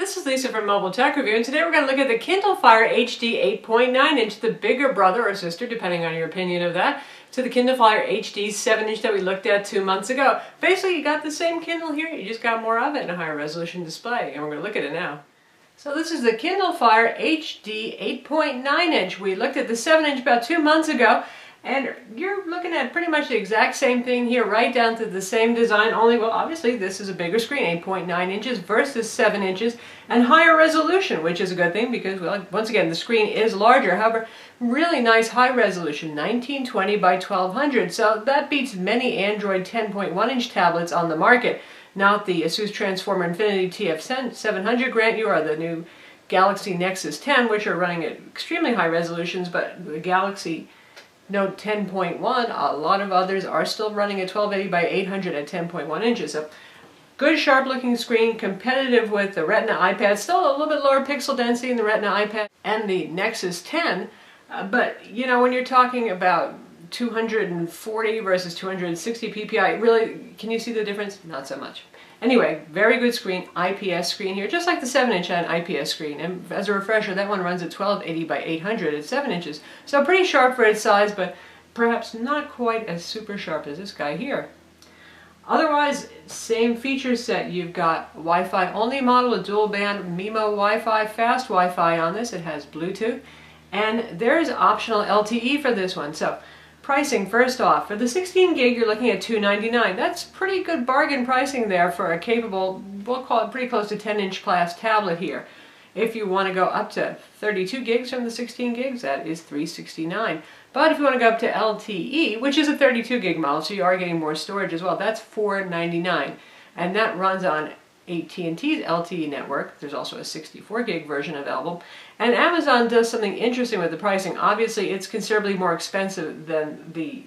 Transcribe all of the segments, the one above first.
this is Lisa from Mobile Tech Review, and today we're going to look at the Kindle Fire HD 8.9-inch, the bigger brother or sister, depending on your opinion of that, to the Kindle Fire HD 7-inch that we looked at 2 months ago. Basically, you got the same Kindle here, you just got more of it in a higher resolution display, and we're going to look at it now. So this is the Kindle Fire HD 8.9-inch. We looked at the 7-inch about 2 months ago, and you're looking at pretty much the exact same thing here, right down to the same design, only, well, obviously this is a bigger screen, 8.9 inches versus 7 inches, and higher resolution, which is a good thing because, well, once again, the screen is larger. However, really nice high resolution, 1920 by 1200, so that beats many Android 10.1-inch tablets on the market. Not the Asus Transformer Infinity TF700 grant you, or the new Galaxy Nexus 10, which are running at extremely high resolutions, but the Galaxy Note 10.1, a lot of others are still running at 1280 by 800 at 10.1 inches. So good sharp looking screen, competitive with the Retina iPad, still a little bit lower pixel density in the Retina iPad and the Nexus 10. But you know, when you're talking about 240 versus 260 ppi, really, can you see the difference? Not so much. Anyway, very good screen, IPS screen here, just like the 7-inch had an IPS screen. And as a refresher, that one runs at 1280 by 800 at 7 inches. So pretty sharp for its size, but perhaps not quite as super sharp as this guy here. Otherwise, same feature set. You've got Wi-Fi only model, a dual band MIMO Wi-Fi, fast Wi-Fi on this. It has Bluetooth. And there's optional LTE for this one. So pricing, first off, for the 16 gig you're looking at $299. That's pretty good bargain pricing there for a capable, we'll call it pretty close to 10-inch class tablet here. If you want to go up to 32 gigs from the 16 gigs, that is $369. But if you want to go up to LTE, which is a 32 gig model, so you are getting more storage as well, that's $499. And that runs on AT&T's LTE network. There's also a 64 gig version available. And Amazon does something interesting with the pricing. Obviously, it's considerably more expensive than the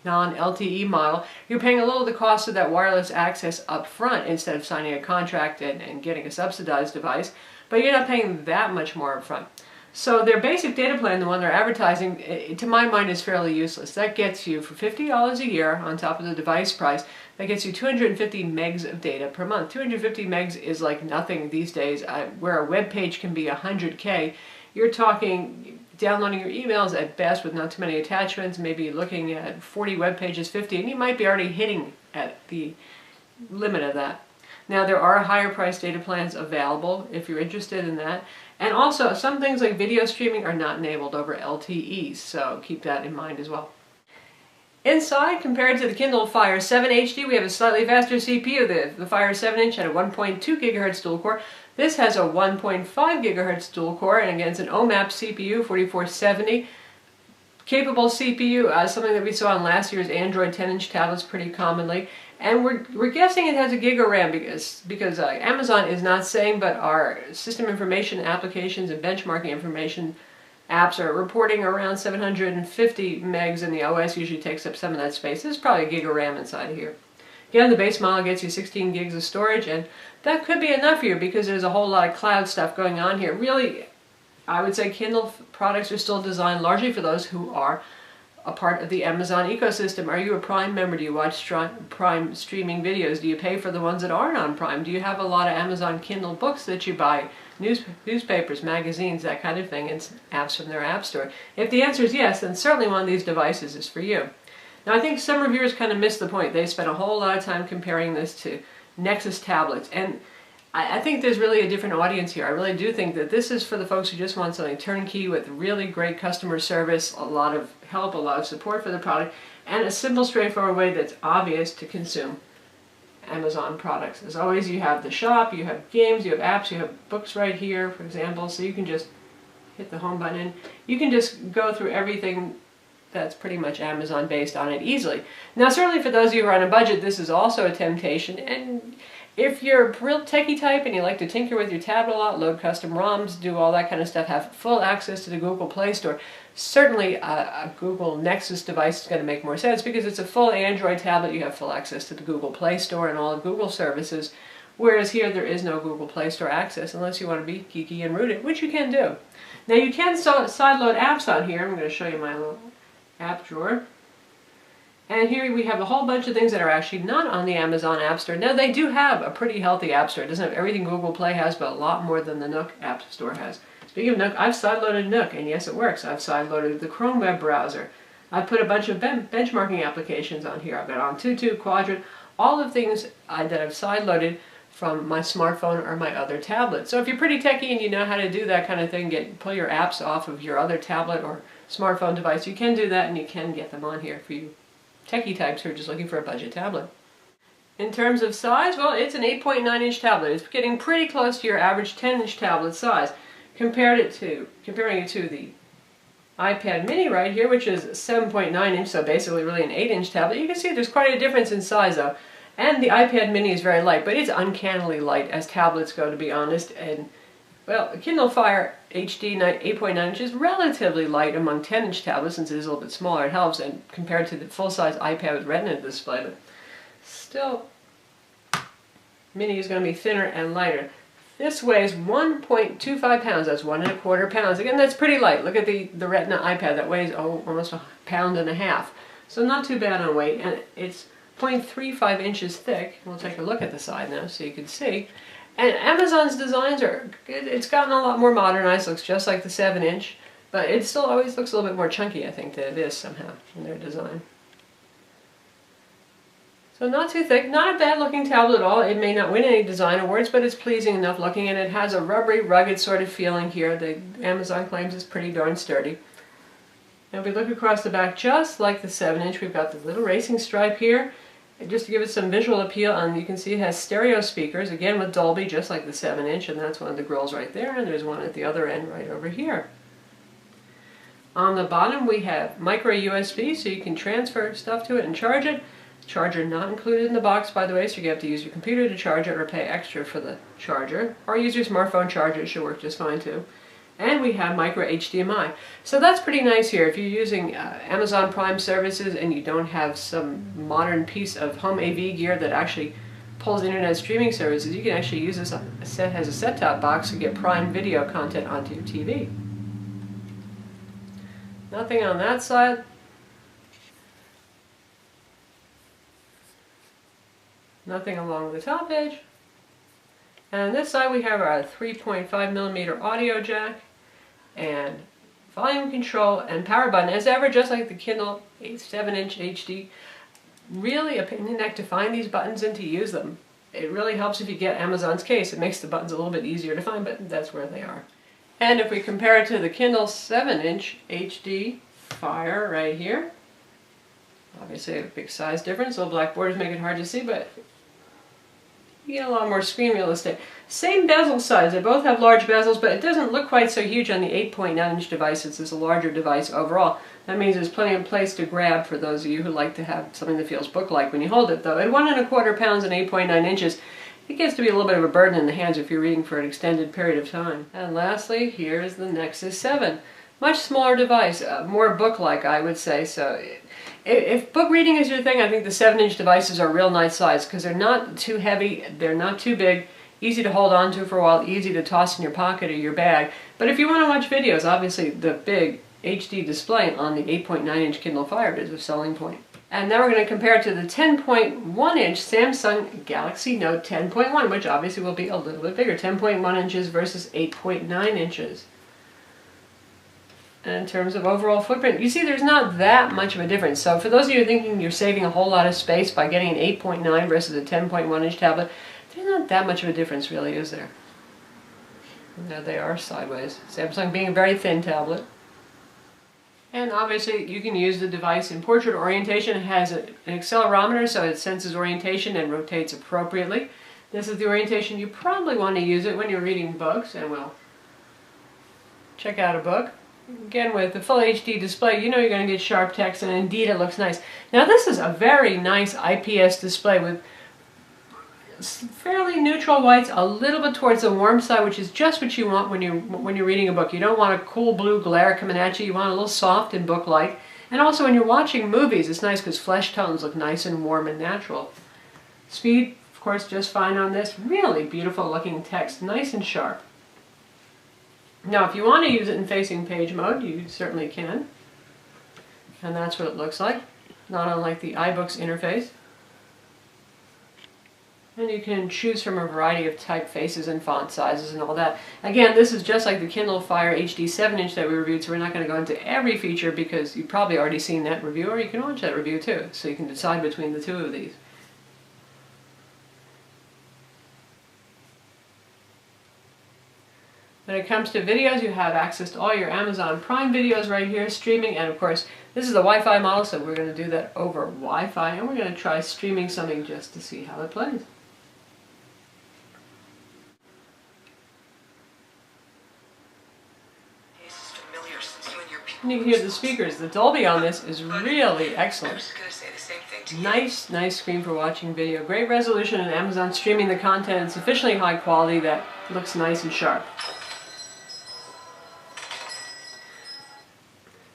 non-LTE model. You're paying a little of the cost of that wireless access up front instead of signing a contract and getting a subsidized device, but you're not paying that much more up front. So their basic data plan, the one they're advertising, to my mind is fairly useless. That gets you, for $50 a year on top of the device price, that gets you 250 megs of data per month. 250 megs is like nothing these days. Where a web page can be 100K, you're talking downloading your emails at best with not too many attachments, maybe looking at 40 web pages, 50, and you might be already hitting at the limit of that. Now, there are higher price data plans available if you're interested in that. And also, some things like video streaming are not enabled over LTE, so keep that in mind as well. Inside, compared to the Kindle Fire 7 HD, we have a slightly faster CPU. The Fire 7-inch had a 1.2 GHz dual core. This has a 1.5 GHz dual core, and again, it's an OMAP CPU, 4470. Capable CPU, something that we saw on last year's Android 10-inch tablets pretty commonly. And we're guessing it has a gig of RAM because Amazon is not saying, but our system information applications and benchmarking information apps are reporting around 750 megs, and the OS usually takes up some of that space. There's probably a gig of RAM inside here. Again, the base model gets you 16 gigs of storage, and that could be enough here because there's a whole lot of cloud stuff going on here. Really, I would say Kindle products are still designed largely for those who are a part of the Amazon ecosystem. Are you a Prime member? Do you watch Prime streaming videos? Do you pay for the ones that aren't on Prime? Do you have a lot of Amazon Kindle books that you buy? Newspapers, magazines, that kind of thing, and apps from their app store? If the answer is yes, then certainly one of these devices is for you. Now, I think some reviewers kind of missed the point. They spent a whole lot of time comparing this to Nexus tablets, and I think there's really a different audience here. I really do think that this is for the folks who just want something turnkey with really great customer service, a lot of help, a lot of support for the product, and a simple, straightforward way that's obvious to consume Amazon products. As always, you have the shop, you have games, you have apps, you have books right here, for example, so you can just hit the home button. You can just go through everything that's pretty much Amazon based on it easily. Now, certainly for those of you who are on a budget, this is also a temptation, and if you're a real techie type and you like to tinker with your tablet a lot, load custom ROMs, do all that kind of stuff, have full access to the Google Play Store, certainly a Google Nexus device is going to make more sense because it's a full Android tablet. You have full access to the Google Play Store and all the Google services, whereas here there is no Google Play Store access unless you want to be geeky and rooted, which you can do. Now, you can sideload apps on here. I'm going to show you my little app drawer. And here we have a whole bunch of things that are actually not on the Amazon App Store. Now they do have a pretty healthy App Store. It doesn't have everything Google Play has, but a lot more than the Nook App Store has. Speaking of Nook, I've sideloaded Nook, and yes, it works. I've sideloaded the Chrome web browser. I've put a bunch of benchmarking applications on here. I've got Antutu, Quadrant, all the things that I've sideloaded from my smartphone or my other tablet. So if you're pretty techie and you know how to do that kind of thing, pull your apps off of your other tablet or smartphone device, you can do that and you can get them on here for you techie types who are just looking for a budget tablet. In terms of size, well, it's an 8.9-inch tablet. It's getting pretty close to your average 10-inch tablet size. Comparing it to the iPad mini right here, which is 7.9-inch, so basically really an 8-inch tablet, you can see there's quite a difference in size though. And the iPad mini is very light, but it's uncannily light as tablets go, to be honest. And well, the Kindle Fire HD 8.9-inch is relatively light among 10-inch tablets, since it is a little bit smaller. It helps, and compared to the full-size iPad with Retina display, but still, mini is going to be thinner and lighter. This weighs 1.25 pounds. That's 1.25 pounds. Again, that's pretty light. Look at the Retina iPad that weighs almost 1.5 pounds. So not too bad on weight, and it's 0.35 inches thick. We'll take a look at the side now so you can see. And Amazon's designs are good. It's gotten a lot more modernized. Looks just like the 7-inch, but it still always looks a little bit more chunky, I think, than it is somehow in their design. So not too thick, not a bad looking tablet at all. It may not win any design awards, but it's pleasing enough looking, and it has a rubbery, rugged sort of feeling here. The Amazon claims it's pretty darn sturdy. Now if we look across the back, just like the 7-inch, we've got the little racing stripe here. And just to give it some visual appeal, you can see it has stereo speakers, again with Dolby, just like the 7-inch, and that's one of the grills right there, and there's one at the other end right over here. On the bottom we have micro USB, so you can transfer stuff to it and charge it. Charger not included in the box, by the way, so you have to use your computer to charge it or pay extra for the charger, or use your smartphone charger. It should work just fine too. And we have micro HDMI. So that's pretty nice here. If you're using Amazon Prime services and you don't have some modern piece of home AV gear that actually pulls internet streaming services, you can actually use this as a set-top box to get Prime Video content onto your TV. Nothing on that side. Nothing along the top edge. And on this side we have our 3.5mm audio jack and volume control and power button. As ever, just like the Kindle 7-inch HD, really a pain in the neck to find these buttons and to use them. It really helps if you get Amazon's case. It makes the buttons a little bit easier to find, but that's where they are. And if we compare it to the Kindle 7-inch HD Fire right here, obviously a big size difference. Little black borders make it hard to see, but you get a lot more screen real estate. Same bezel size. They both have large bezels, but it doesn't look quite so huge on the 8.9-inch device. It's a larger device overall. That means there's plenty of place to grab for those of you who like to have something that feels book-like when you hold it, though. At 1.25 pounds and 8.9 inches, it gets to be a little bit of a burden in the hands if you're reading for an extended period of time. And lastly, here is the Nexus 7. Much smaller device, more book-like, I would say. So if book reading is your thing, I think the 7-inch devices are a real nice size because they're not too heavy, they're not too big, easy to hold on to for a while, easy to toss in your pocket or your bag. But if you want to watch videos, obviously the big HD display on the 8.9-inch Kindle Fire is a selling point. And now we're going to compare it to the 10.1-inch Samsung Galaxy Note 10.1, which obviously will be a little bit bigger, 10.1 inches versus 8.9 inches. And in terms of overall footprint, you see there's not that much of a difference. So for those of you thinking you're saving a whole lot of space by getting an 8.9 versus a 10.1-inch tablet, there's not that much of a difference really, is there? And there they are sideways. Samsung being a very thin tablet. And obviously you can use the device in portrait orientation. It has an accelerometer, so it senses orientation and rotates appropriately. This is the orientation you probably want to use it when you're reading books, and we'll check out a book. Again, with the full HD display, you know you're going to get sharp text, and indeed it looks nice. Now this is a very nice IPS display with fairly neutral whites, a little bit towards the warm side, which is just what you want when you're reading a book. You don't want a cool blue glare coming at you. You want a little soft and book-like. And also when you're watching movies, it's nice because flesh tones look nice and warm and natural. Speed, of course, just fine on this. Really beautiful looking text, nice and sharp. Now, if you want to use it in facing page mode, you certainly can. And that's what it looks like. not unlike the iBooks interface. And you can choose from a variety of typefaces and font sizes and all that. Again, this is just like the Kindle Fire HD 7-inch that we reviewed, so we're not going to go into every feature because you've probably already seen that review, or you can watch that review too, so you can decide between the two of these. When it comes to videos, you have access to all your Amazon Prime videos right here, streaming, and of course, this is the Wi-Fi model, so we're going to do that over Wi-Fi, and we're going to try streaming something just to see how it plays. And you can hear the speakers. The Dolby on this is really excellent. Nice screen for watching video. Great resolution, and Amazon streaming the content in sufficiently high quality that looks nice and sharp.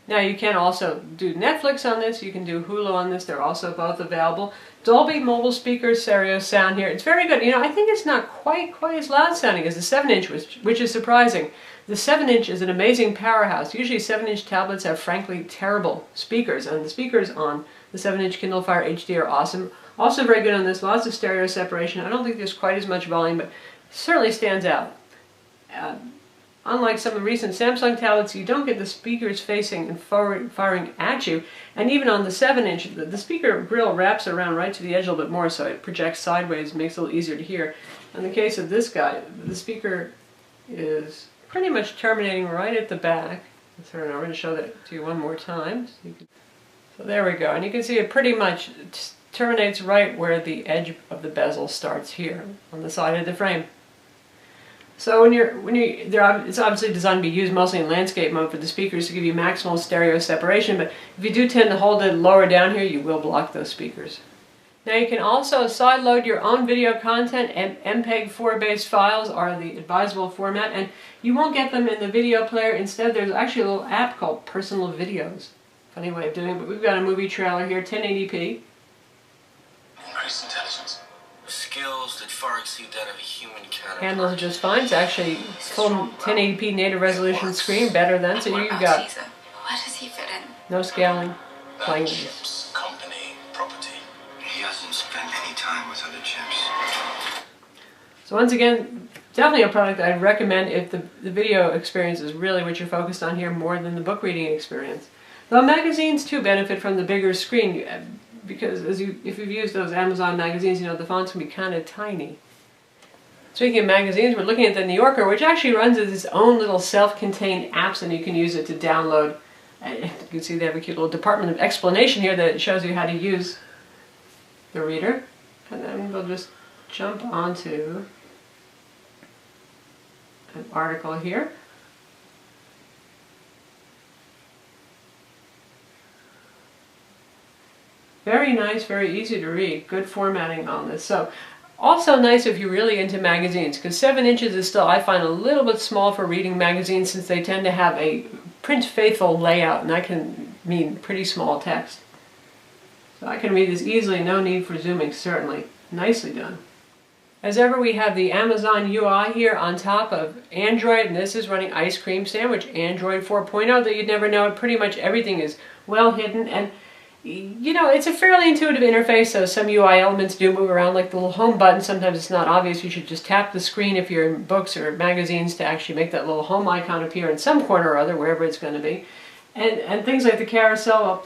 Now you can also do Netflix on this, you can do Hulu on this, they're also both available. Dolby mobile speakers, stereo sound here, it's very good. You know, I think it's not quite as loud sounding as the 7-inch, which is surprising. The 7-inch is an amazing powerhouse. Usually 7-inch tablets have frankly terrible speakers, and the speakers on the 7-inch Kindle Fire HD are awesome. Also very good on this, lots of stereo separation. I don't think there's quite as much volume, but certainly stands out. Unlike some of the recent Samsung tablets, you don't get the speakers facing and firing at you. And even on the 7-inch, the speaker grill wraps around right to the edge a little bit more, so it projects sideways, makes it a little easier to hear. In the case of this guy, the speaker is pretty much terminating right at the back. So I'm going to show that to you one more time. So there we go, and you can see it pretty much terminates right where the edge of the bezel starts here on the side of the frame. So it's obviously designed to be used mostly in landscape mode for the speakers to give you maximal stereo separation, but if you do tend to hold it lower down here, you will block those speakers. Now you can also sideload your own video content, and MPEG-4 based files are the advisable format, and you won't get them in the video player. Instead, there's actually a little app called Personal Videos. Funny way of doing it, but we've got a movie trailer here, 1080p. Increased intelligence. Skills that far exceed that of a human counterpart. Handles just fine. It's actually full 1080p native resolution screen, better than, so you've got Where does he fit in? no scaling, playing this. Chips, company, property. He hasn't spent any time with other chips. So once again, definitely a product I'd recommend if the video experience is really what you're focused on here more than the book reading experience. Though magazines too benefit from the bigger screen, because if you've used those Amazon magazines, you know the fonts can be kind of tiny. Speaking of magazines, we're looking at the New Yorker, which actually runs as its own little self-contained apps, and you can use it to download. You can see they have a cute little department of explanation here that shows you how to use the reader. And then we'll just jump onto an article here. Very nice, very easy to read, good formatting on this. So, also nice if you're really into magazines, because 7 inches is still, I find, a little bit small for reading magazines since they tend to have a print-faithful layout, and that can mean pretty small text. So I can read this easily, no need for zooming, certainly. Nicely done. As ever, we have the Amazon UI here on top of Android, and this is running Ice Cream Sandwich, Android 4.0, that you'd never know. Pretty much everything is well hidden, and you know, it's a fairly intuitive interface, so some UI elements do move around, like the little home button. Sometimes it's not obvious. You should just tap the screen if you're in books or magazines to actually make that little home icon appear in some corner or other, wherever it's going to be. And things like the carousel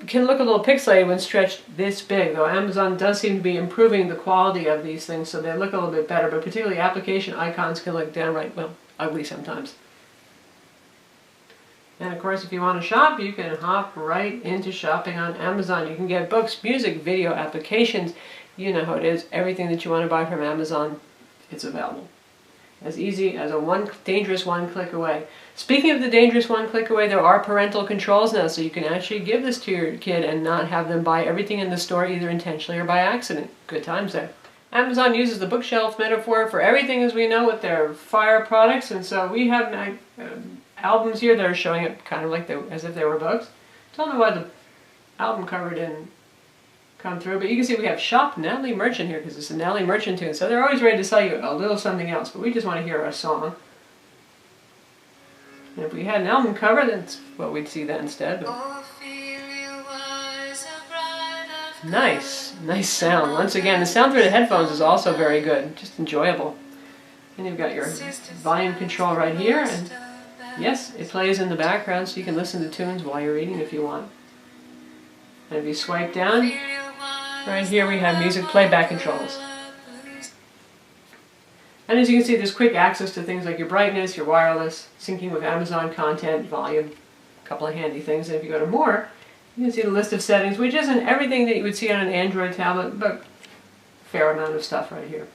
can look a little pixelated when stretched this big, though Amazon does seem to be improving the quality of these things, so they look a little bit better, but particularly application icons can look downright, well, ugly sometimes. And of course, if you want to shop, you can hop right into shopping on Amazon. You can get books, music, video, applications. You know how it is. Everything that you want to buy from Amazon, it's available. As easy as a dangerous one-click away. Speaking of the dangerous one-click away, there are parental controls now, so you can actually give this to your kid and not have them buy everything in the store either intentionally or by accident. Good times there. Amazon uses the bookshelf metaphor for everything, as we know, with their Fire products, and so we have albums here that are showing up kind of like as if they were books. Don't know why the album cover didn't come through, but you can see we have Shop Natalie Merchant here because it's a Natalie Merchant tune, so they're always ready to sell you a little something else, but we just want to hear a song. And if we had an album cover, that's what we'd see that instead. But Nice, nice sound. Once again, the sound through the headphones is also very good, just enjoyable. And you've got your volume control right here, and yes, it plays in the background so you can listen to tunes while you're reading if you want. And if you swipe down, right here we have music playback controls. And as you can see, there's quick access to things like your brightness, your wireless, syncing with Amazon content, volume, a couple of handy things. And if you go to more, you can see the list of settings, which isn't everything that you would see on an Android tablet, but a fair amount of stuff right here.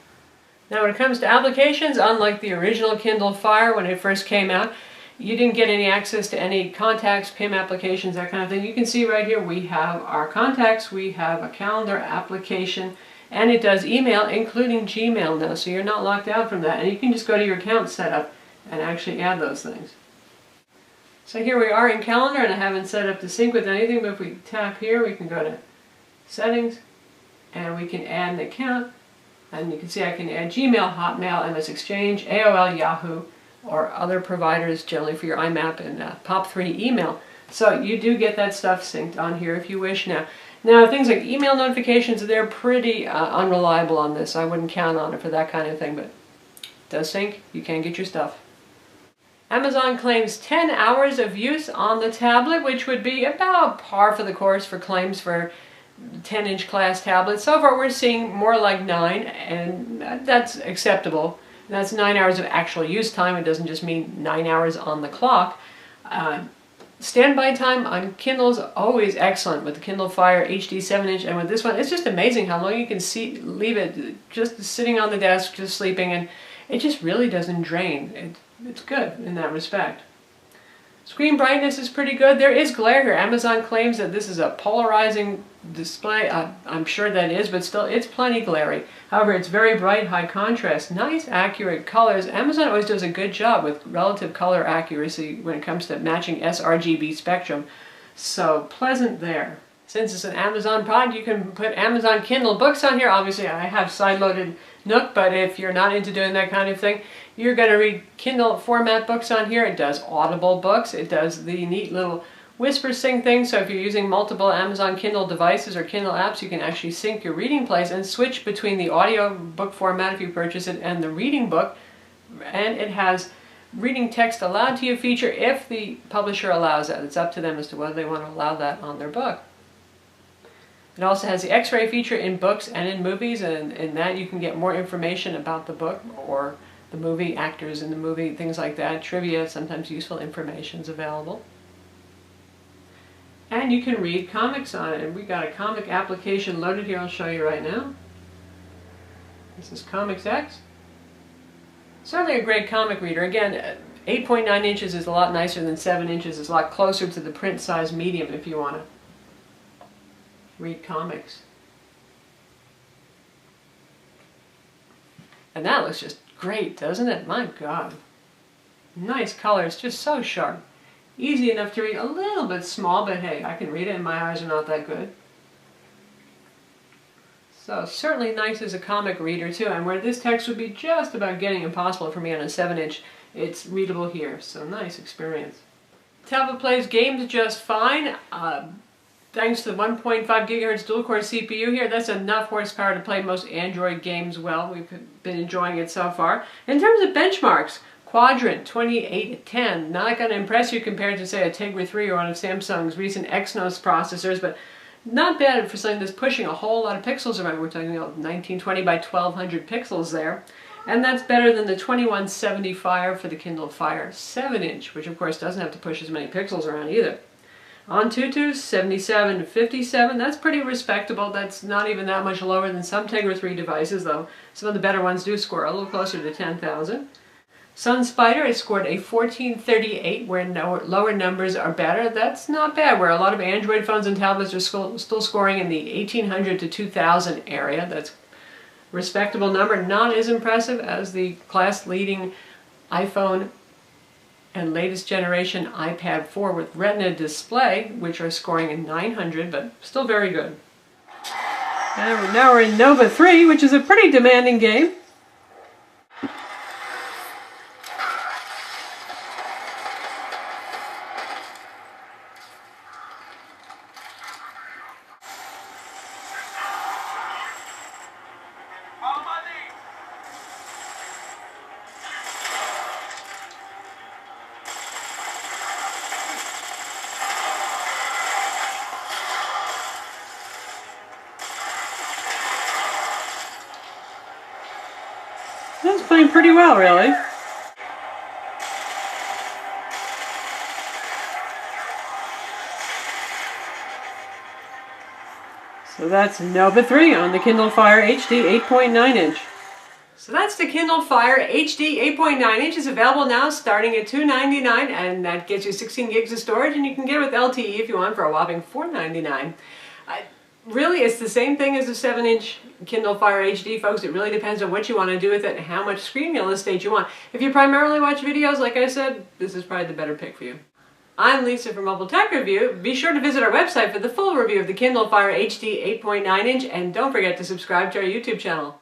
Now when it comes to applications, unlike the original Kindle Fire when it first came out, you didn't get any access to any contacts, PIM applications, that kind of thing. You can see right here we have our contacts, we have a calendar application, and it does email, including Gmail now, so you're not locked out from that. And you can just go to your account setup and actually add those things. So here we are in Calendar, and I haven't set up to sync with anything, but if we tap here, we can go to Settings, and we can add an account. And you can see I can add Gmail, Hotmail, MS Exchange, AOL, Yahoo, or other providers, generally for your IMAP and POP3 email. So you do get that stuff synced on here if you wish now. Now things like email notifications, they're pretty unreliable on this. I wouldn't count on it for that kind of thing, but it does sync. You can get your stuff. Amazon claims 10 hours of use on the tablet, which would be about par for the course for claims for 10-inch class tablets. So far we're seeing more like 9, and that's acceptable. That's 9 hours of actual use time. It doesn't just mean 9 hours on the clock. Standby time on Kindle is always excellent with the Kindle Fire HD 7-inch, and with this one, it's just amazing how long you can leave it just sitting on the desk, just sleeping, and it just really doesn't drain. It's good in that respect. Screen brightness is pretty good. There is glare here. Amazon claims that this is a polarizing display. I'm sure that is, but still, it's plenty glary. However, it's very bright, high contrast, nice, accurate colors. Amazon always does a good job with relative color accuracy when it comes to matching sRGB spectrum. So, pleasant there. Since it's an Amazon product, you can put Amazon Kindle books on here. Obviously, I have side-loaded Nook, but if you're not into doing that kind of thing, you're going to read Kindle format books on here. It does Audible books. It does the neat little Whisper Sync thing. So if you're using multiple Amazon Kindle devices or Kindle apps, you can actually sync your reading place and switch between the audio book format if you purchase it and the reading book. And it has reading text aloud to you feature if the publisher allows that. It's up to them as to whether they want to allow that on their book. It also has the X-ray feature in books and in movies, and in that you can get more information about the book or the movie, actors in the movie, things like that, trivia, sometimes useful information is available. And you can read comics on it, and we've got a comic application loaded here. I'll show you right now. This is Comics X. Certainly a great comic reader. Again, 8.9 inches is a lot nicer than 7 inches. It's a lot closer to the print size medium if you want to read comics. And that looks just great, doesn't it? My God. Nice colors, just so sharp. Easy enough to read, a little bit small, but hey, I can read it and my eyes are not that good. So certainly nice as a comic reader too, and where this text would be just about getting impossible for me on a 7-inch, it's readable here, so nice experience. Tablet plays games just fine. Thanks to the 1.5 gigahertz dual-core CPU here, that's enough horsepower to play most Android games well. We've been enjoying it so far. In terms of benchmarks, Quadrant 2810, not going to impress you compared to, say, a Tegra 3 or one of Samsung's recent Exynos processors, but not bad for something that's pushing a whole lot of pixels around. We're talking about 1920 by 1200 pixels there. And that's better than the 2170 Fire for the Kindle Fire 7-inch, which of course doesn't have to push as many pixels around either. Antutu 77 to 57, that's pretty respectable. That's not even that much lower than some Tegra 3 devices, though some of the better ones do score a little closer to 10,000. SunSpider has scored a 1438, where lower numbers are better. That's not bad, where a lot of Android phones and tablets are still scoring in the 1800 to 2000 area. That's a respectable number, not as impressive as the class-leading iPhone and latest generation iPad 4 with Retina display, which are scoring in 900, but still very good. And now we're in Nova 3, which is a pretty demanding game. That's playing pretty well, really. So that's Nova 3 on the Kindle Fire HD 8.9 inch. So that's the Kindle Fire HD 8.9 inch. It's available now starting at $299, and that gets you 16 gigs of storage, and you can get it with LTE if you want for a whopping $499. Really, it's the same thing as the 7-inch Kindle Fire HD, folks. It really depends on what you want to do with it and how much screen real estate you want. If you primarily watch videos, like I said, this is probably the better pick for you. I'm Lisa from Mobile Tech Review. Be sure to visit our website for the full review of the Kindle Fire HD 8.9 inch, and don't forget to subscribe to our YouTube channel.